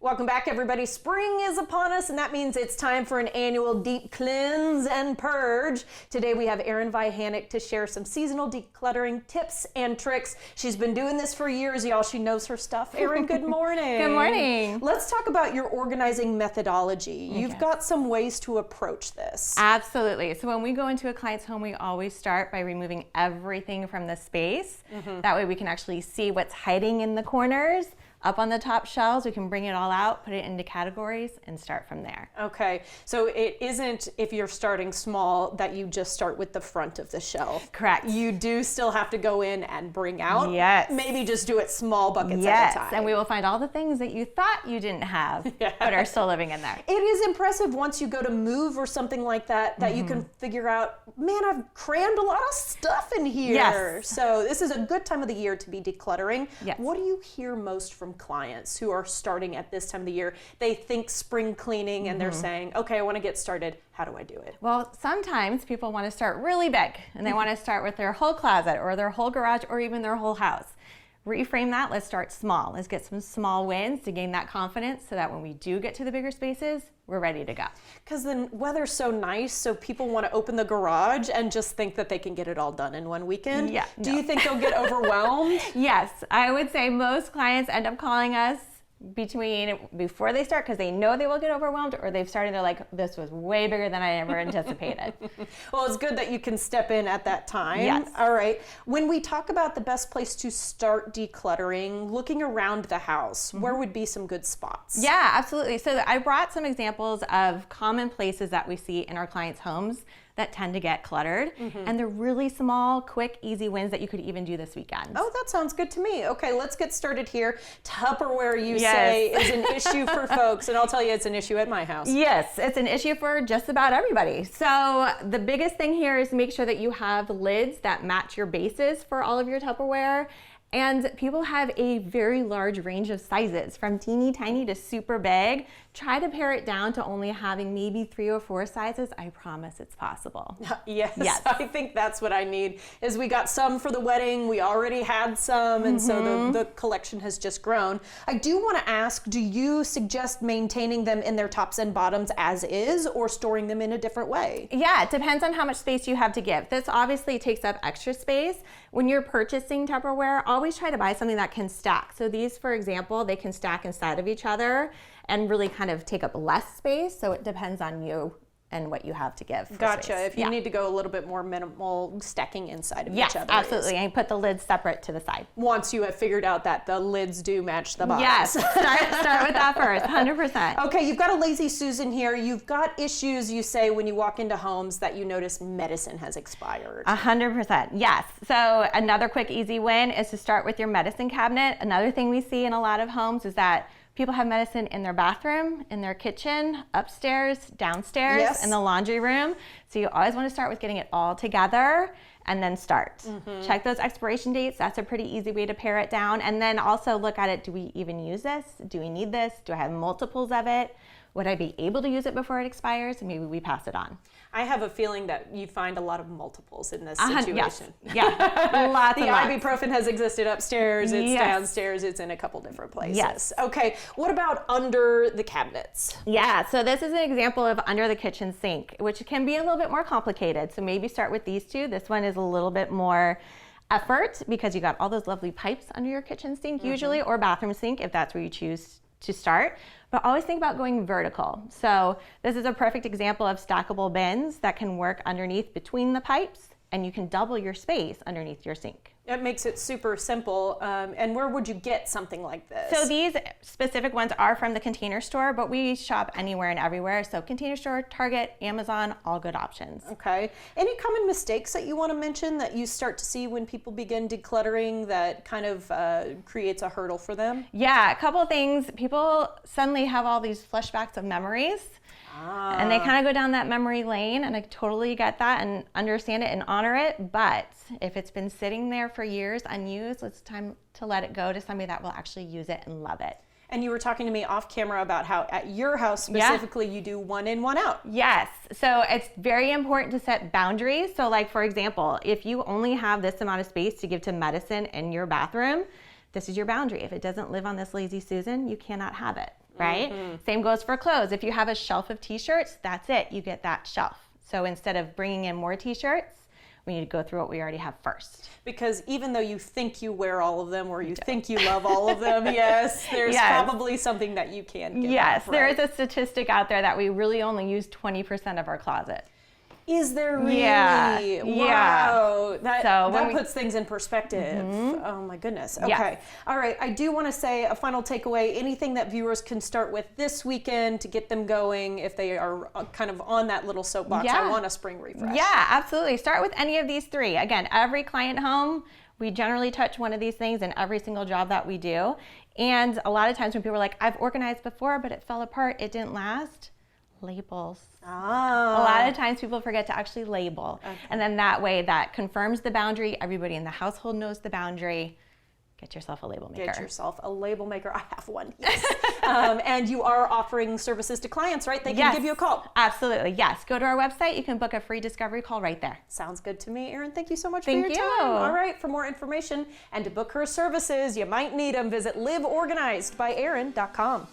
Welcome back, everybody. Spring is upon us, and that means it's time for an annual deep cleanse and purge. Today we have Erin Vyhanek to share some seasonal decluttering tips and tricks. She's been doing this for years, y'all. She knows her stuff. Erin, good morning. Good morning. Let's talk about your organizing methodology. You've got some ways to approach this. Absolutely. So when we go into a client's home, we always start by removing everything from the space. That way we can actually see what's hiding in the corners. Up on the top shelves, we can bring it all out, put it into categories, and start from there. Okay, so it isn't, if you're starting small, that you just start with the front of the shelf. Correct. You do still have to go in and bring out. Yes. Maybe just do it small buckets at Yes, a time. and we will find all the things that you thought you didn't have, but are still living in there. It is impressive once you go to move or something like that, that you can figure out, man, I've crammed a lot of stuff in here. Yes. So this is a good time of the year to be decluttering. Yes. What do you hear most from clients who are starting at this time of the year? They think spring cleaning and they're saying, okay, I want to get started. How do I do it? Well, sometimes people want to start really big and they want to start with their whole closet or their whole garage or even their whole house. Reframe that. Let's start small. Let's get some small wins to gain that confidence so that when we do get to the bigger spaces, we're ready to go. Because the weather's so nice, so people want to open the garage and just think that they can get it all done in one weekend. Yeah. Do you think they'll get overwhelmed? Yes, I would say most clients end up calling us before they start because they know they will get overwhelmed, or they've started, they're like, this was way bigger than I ever anticipated. Well, it's good that you can step in at that time. Yes. All right. When we talk about the best place to start decluttering, looking around the house, where would be some good spots? Yeah, absolutely. So I brought some examples of common places that we see in our clients' homes that tend to get cluttered, and they're really small, quick, easy wins that you could even do this weekend. Oh, that sounds good to me. Okay, let's get started here. Tupperware, you say, is an issue for folks, and I'll tell you it's an issue at my house. Yes, it's an issue for just about everybody. So the biggest thing here is make sure that you have lids that match your bases for all of your Tupperware. And people have a very large range of sizes, from teeny tiny to super big. Try to pare it down to only having maybe 3 or 4 sizes. I promise it's possible. Yes, I think that's what I need. Is we got some for the wedding, we already had some, and so the collection has just grown. I do want to ask, do you suggest maintaining them in their tops and bottoms as is, or storing them in a different way? Yeah, it depends on how much space you have to give. This obviously takes up extra space. When you're purchasing Tupperware, always try to buy something that can stack. So these, for example, they can stack inside of each other and really kind of take up less space. So it depends on you and what you have to give. Gotcha. Space. If you need to go a little bit more minimal, stacking inside of each other. Yes, absolutely. And put the lids separate to the side. Once you have figured out that the lids do match the bottoms. Yes, start with that first, 100%. Okay, you've got a lazy Susan here. You've got issues, you say, when you walk into homes that you notice medicine has expired. 100%, yes. So another quick, easy win is to start with your medicine cabinet. Another thing we see in a lot of homes is that people have medicine in their bathroom, in their kitchen, upstairs, downstairs, in the laundry room. So you always want to start with getting it all together and then start. Check those expiration dates. That's a pretty easy way to pare it down. And then also look at it. Do we even use this? Do we need this? Do I have multiples of it? Would I be able to use it before it expires? Maybe we pass it on. I have a feeling that you find a lot of multiples in this situation. Yes. Yeah, lots The and lots. ibuprofen has existed upstairs, it's Yes. downstairs, it's in a couple different places. Yes. Okay, what about under the cabinets? Yeah, so this is an example of under the kitchen sink, which can be a little bit more complicated. So maybe start with these two. This one is a little bit more effort because you got all those lovely pipes under your kitchen sink usually, or bathroom sink if that's where you choose to start. But always think about going vertical. So this is a perfect example of stackable bins that can work underneath between the pipes, and you can double your space underneath your sink. It makes it super simple. And where would you get something like this? So these specific ones are from the Container Store, but we shop anywhere and everywhere. So Container Store, Target, Amazon, all good options. Okay. Any common mistakes that you want to mention that you start to see when people begin decluttering that kind of creates a hurdle for them? Yeah, a couple of things. People suddenly have all these flashbacks of memories. And they kind of go down that memory lane, and I totally get that and understand it and honor it. But if it's been sitting there for years unused, it's time to let it go to somebody that will actually use it and love it. And you were talking to me off camera about how at your house specifically you do one in, one out. Yes. So it's very important to set boundaries. So like, for example, if you only have this amount of space to give to medicine in your bathroom, this is your boundary. If it doesn't live on this lazy Susan, you cannot have it. right? Same goes for clothes. If you have a shelf of t-shirts, that's it. You get that shelf. So instead of bringing in more t-shirts, we need to go through what we already have first. Because even though you think you wear all of them or you think you love all of them, yes, there's probably something that you can give up, there right? is a statistic out there that we really only use 20% of our closet. Is there really? Yeah. Wow. That we puts things in perspective. Oh my goodness. Okay. Yes. All right. I do want to say a final takeaway, anything that viewers can start with this weekend to get them going if they are kind of on that little soapbox. I want a spring refresh. Yeah, absolutely. Start with any of these three. Again, every client home, we generally touch one of these things in every single job that we do. And a lot of times when people are like, I've organized before, but it fell apart, it didn't last. Labels. A lot of times people forget to actually label. And then that way that confirms the boundary. Everybody in the household knows the boundary. Get yourself a label maker. Get yourself a label maker. I have one. Yes. And you are offering services to clients, right? They can give you a call. Absolutely. Yes. Go to our website. You can book a free discovery call right there. Sounds good to me. Erin, thank you so much for your time. All right. For more information and to book her services, you might need them. Visit liveorganizedbyerin.com.